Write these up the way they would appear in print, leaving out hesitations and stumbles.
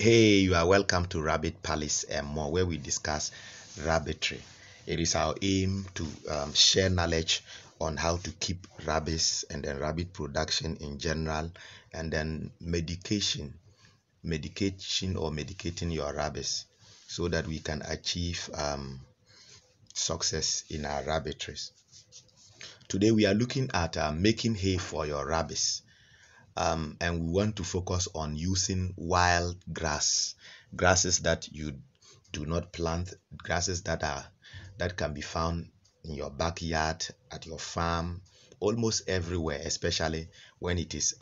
Hey, you are welcome to Rabbit Palace and more, where we discuss rabbitry. It is our aim to share knowledge on how to keep rabbits and then rabbit production in general, and then medication or medicating your rabbits so that we can achieve success in our rabbitries. Today we are looking at making hay for your rabbits. And we want to focus on using wild grasses that you do not plant, grasses that can be found in your backyard, at your farm, almost everywhere, especially when it is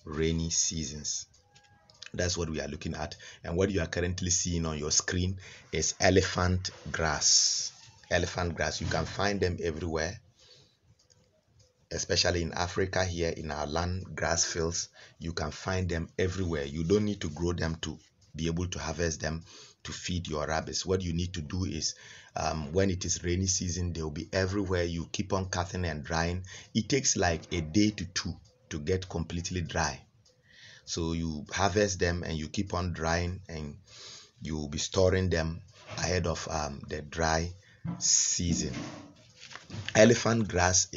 rainy seasons. That's what we are looking at, and what you are currently seeing on your screen is elephant grass. Elephant grass, you can find them everywhere, especially in Africa. Here in our land grass fields, you can find them everywhere. You don't need to grow them to be able to harvest them to feed your rabbits. What you need to do is when it is rainy season, they will be everywhere. You keep on cutting and drying. It takes like a day to two to get completely dry. So you harvest them and you keep on drying, and you will be storing them ahead of the dry season. Elephant grass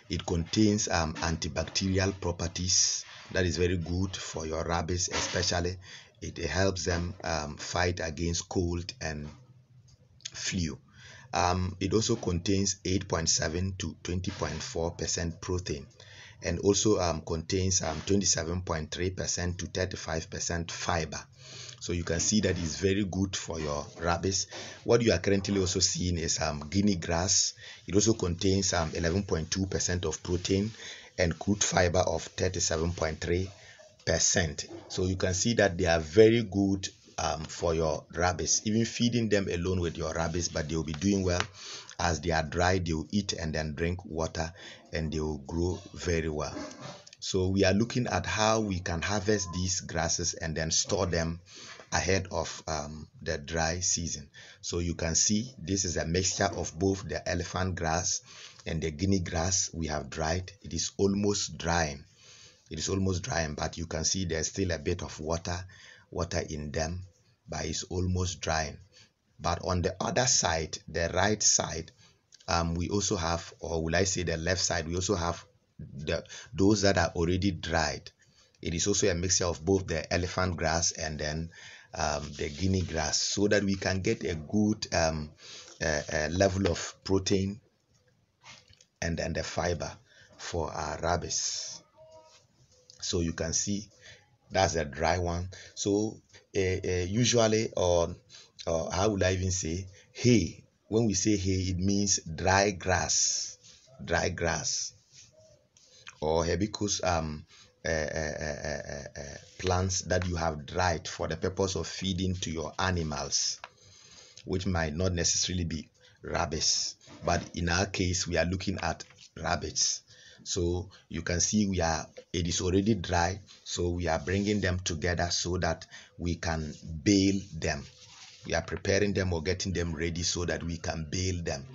it contains antibacterial properties that is very good for your rabbits. Especially it helps them fight against cold and flu. It also contains 8.7 to 20.4% protein, and also contains 27.3% to 35% fiber. So you can see that it's very good for your rabbits. What you are currently also seeing is guinea grass. It also contains 11.2% of protein and crude fiber of 37.3%. So you can see that they are very good for your rabbits. Even feeding them alone with your rabbits, but they will be doing well. As they are dry, they will eat and then drink water, and they will grow very well. So we are looking at how we can harvest these grasses and then store them ahead of the dry season. So you can see this is a mixture of both the elephant grass and the guinea grass we have dried. It is almost drying. But you can see there's still a bit of water in them, but it's almost drying. But on the other side, the right side, we also have, or will I say the left side, we also have those that are already dried. It is also a mixture of both the elephant grass and then the guinea grass, so that we can get a good level of protein and then the fiber for our rabbits. So you can see that's a dry one. So usually, or how would I even say, hay, when we say hay, it means dry grass, or hibiscus plants that you have dried for the purpose of feeding to your animals, which might not necessarily be rabbits, but in our case we are looking at rabbits. So you can see it is already dry, so we are bringing them together so that we can bale them. We are preparing them or getting them ready so that we can bale them.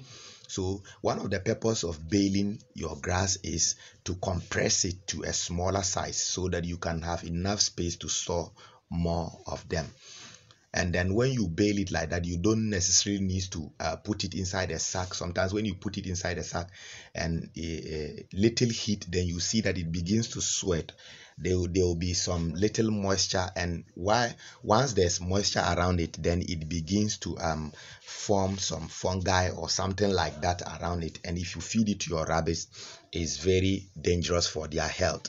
So one of the purpose of baling your grass is to compress it to a smaller size so that you can have enough space to store more of them. And then when you bale it like that, you don't necessarily need to put it inside a sack. Sometimes when you put it inside a sack and a little heat, then you see that it begins to sweat. There will be some little moisture, and once there's moisture around it, then it begins to form some fungi or something like that around it. And if you feed it to your rabbits, it's very dangerous for their health.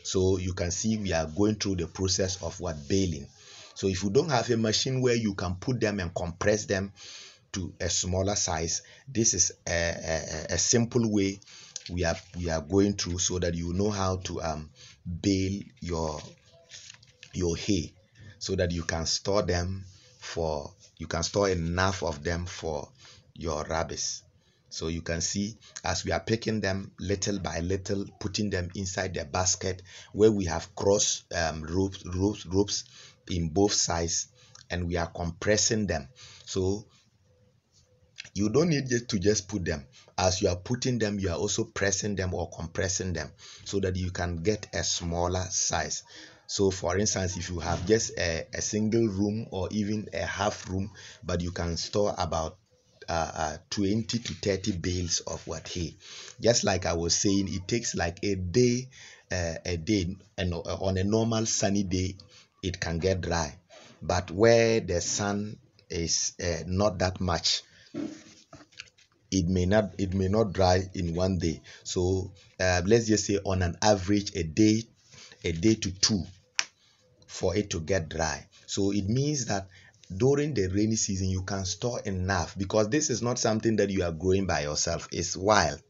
So you can see we are going through the process of baling. So if you don't have a machine where you can put them and compress them to a smaller size, this is a simple way we are going through, so that you know how to bale your hay, so that you can store enough of them for your rabbits. So you can see as we are picking them little by little, putting them inside the basket where we have cross ropes in both sides, and we are compressing them. So you don't need to just put them. As you are putting them, you are also pressing them or compressing them so that you can get a smaller size. So for instance, if you have just a single room or even a half room, but you can store about 20 to 30 bales of what hay. Just like I was saying, it takes like a day, and on a normal sunny day it can get dry, but where the sun is not that much, it may not dry in one day. So let's just say on an average a day to two for it to get dry. So it means that during the rainy season you can store enough, because this is not something that you are growing by yourself. It's wild.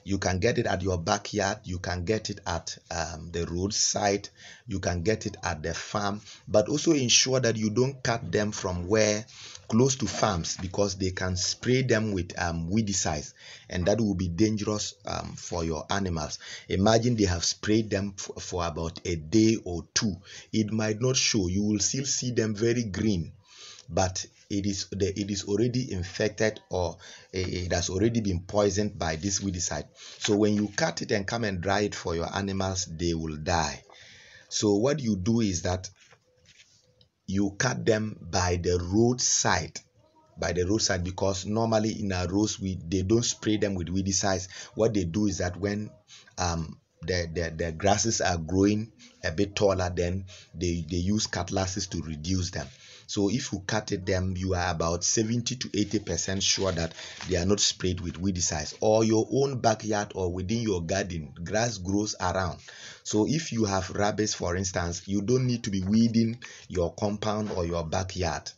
You can get it at your backyard, you can get it at the roadside, you can get it at the farm, but also ensure that you don't cut them from where close to farms, because they can spray them with weedicides, and that will be dangerous for your animals. Imagine they have sprayed them for about a day or two. It might not show, you will still see them very green, but it is already infected, or it has already been poisoned by this weedicide. So when you cut it and come and dry it for your animals, they will die. So what you do is that you cut them by the roadside, because normally in our roads they don't spray them with weedicides. What they do is that when the grasses are growing a bit taller, then they use cutlasses to reduce them. So if you cut them, you are about 70 to 80% sure that they are not sprayed with weedicides. Or your own backyard or within your garden, grass grows around. So if you have rabbits, for instance, you don't need to be weeding your compound or your backyard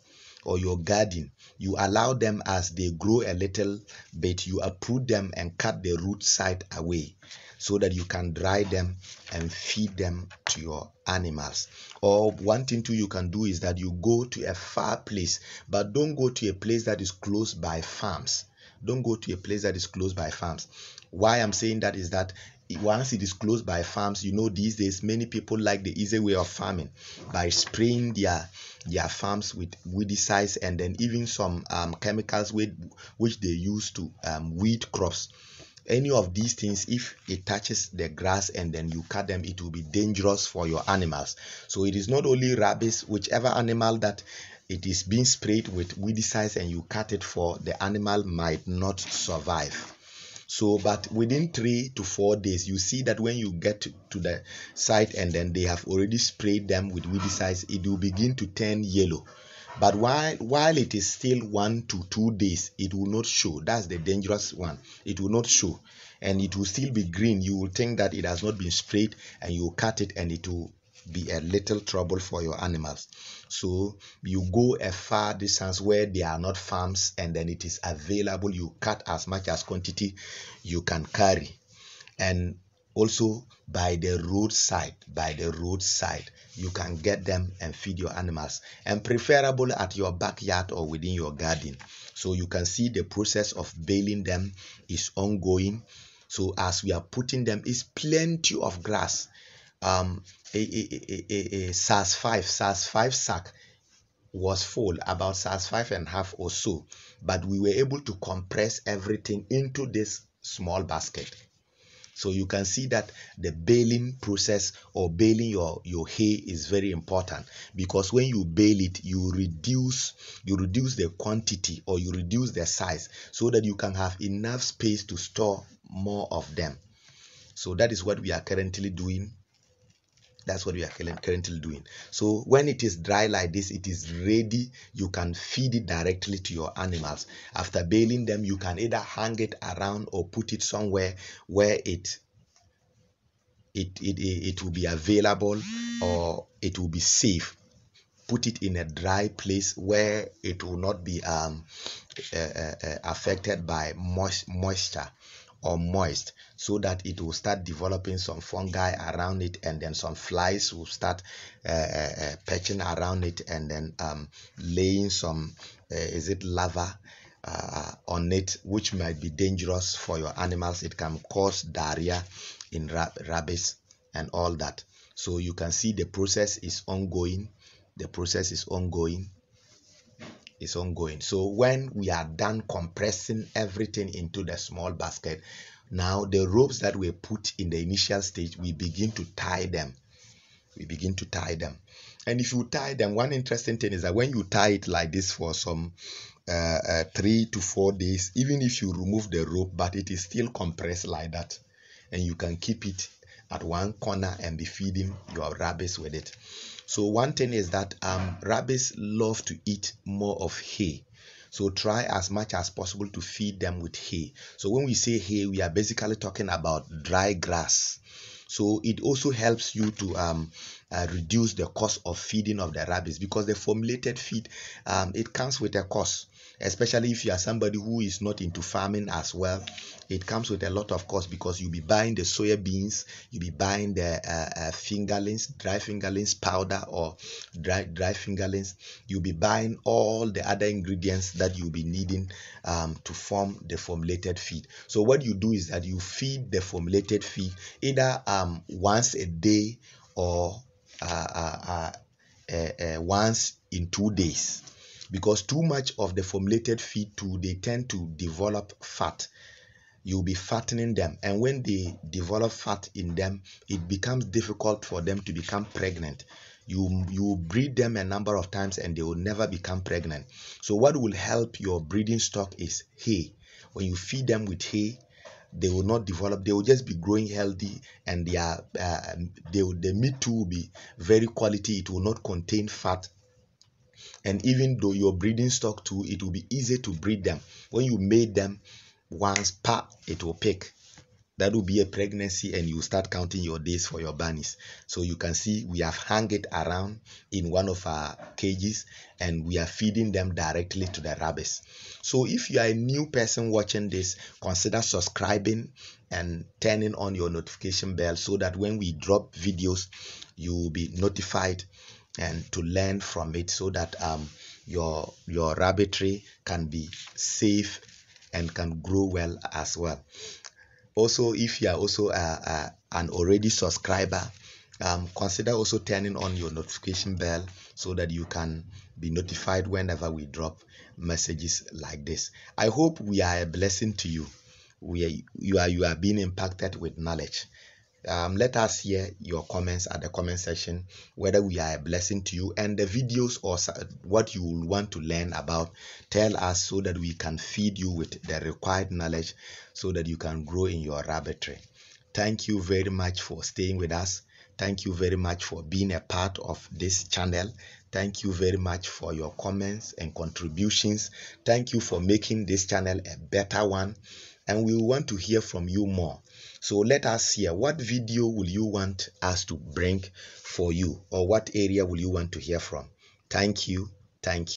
or your garden. You allow them as they grow a little bit, you uproot them and cut the root side away, so that you can dry them and feed them to your animals. Or one thing too you can do is that you go to a far place, but don't go to a place that is close by farms. Don't go to a place that is close by farms. Why I'm saying that is that once it is close by farms, these days many people like the easy way of farming by spraying their farms with weedicides, and then even some chemicals which they use to weed crops. Any of these things, if it touches the grass and then you cut them, it will be dangerous for your animals. So it is not only rabbits, whichever animal that it is being sprayed with weedicides and you cut it for, the animal might not survive. So, but within 3 to 4 days, you see that when you get to the site and then they have already sprayed them with weedicides, it will begin to turn yellow. But while it is still 1 to 2 days, it will not show. That's the dangerous one. It will not show, and it will still be green. You will think that it has not been sprayed, and you cut it and it will be a little trouble for your animals. So you go a far distance where there are not farms, and then it is available. You cut as much as quantity you can carry. And also by the roadside you can get them and feed your animals, and preferable at your backyard or within your garden. So you can see the process of baling them is ongoing. So as we are putting them, is plenty of grass. A SAS 5 sack was full, about SAS 5.5 or so, but we were able to compress everything into this small basket. So you can see that the baling process, or baling your hay, is very important, because when you bale it, you reduce the quantity, or you reduce the size, so that you can have enough space to store more of them. So that is what we are currently doing. So when it is dry like this, it is ready. You can feed it directly to your animals. After baling them, you can either hang it around or put it somewhere where it will be available, or it will be safe. Put it in a dry place where it will not be affected by moisture or moist, so that it will start developing some fungi around it, and then some flies will start perching around it, and then laying some larva on it, which might be dangerous for your animals. It can cause diarrhea in rabbits and all that. So you can see the process is ongoing. So when we are done compressing everything into the small basket, now the ropes that were put in the initial stage, we begin to tie them. We begin to tie them. And if you tie them, one interesting thing is that when you tie it like this for some 3 to 4 days, even if you remove the rope, but it is still compressed like that, and you can keep it at one corner and be feeding your rabbits with it. So one thing is that rabbits love to eat more of hay. So try as much as possible to feed them with hay. So when we say hay, we are basically talking about dry grass. So it also helps you to reduce the cost of feeding of the rabbits, because the formulated feed, it comes with a cost, especially if you are somebody who is not into farming as well. It comes with a lot of cost, because you'll be buying the soya beans, you'll be buying the fingerlings, dry fingerlings powder, or dry fingerlings. You'll be buying all the other ingredients that you'll be needing to form the formulated feed. So what you do is that you feed the formulated feed either once a day or once in 2 days, because too much of the formulated feed too, they tend to develop fat. You'll be fattening them, and when they develop fat in them, it becomes difficult for them to become pregnant. You breed them a number of times and they will never become pregnant. So what will help your breeding stock is hay. When you feed them with hay, they will not develop, they will just be growing healthy, and the meat too will be very quality. It will not contain fat, and even though your breeding stock too, it will be easy to breed them. When you made them once, it will pick. That will be a pregnancy, and you start counting your days for your bunnies. So you can see we have hung it around in one of our cages, and we are feeding them directly to the rabbits. So if you are a new person watching this, consider subscribing and turning on your notification bell, so that when we drop videos, you will be notified and to learn from it, so that your rabbitry can be safe and can grow well as well. Also, if you are also an already subscriber, consider also turning on your notification bell, so that you can be notified whenever we drop messages like this. I hope we are a blessing to you. You are being impacted with knowledge. Let us hear your comments at the comment section, whether we are a blessing to you, and the videos or what you will want to learn about. Tell us, so that we can feed you with the required knowledge, so that you can grow in your rabbitry. Thank you very much for staying with us. Thank you very much for being a part of this channel. Thank you very much for your comments and contributions. Thank you for making this channel a better one, and we want to hear from you more. So let us hear, what video will you want us to bring for you, or what area will you want to hear from? Thank you. Thank you.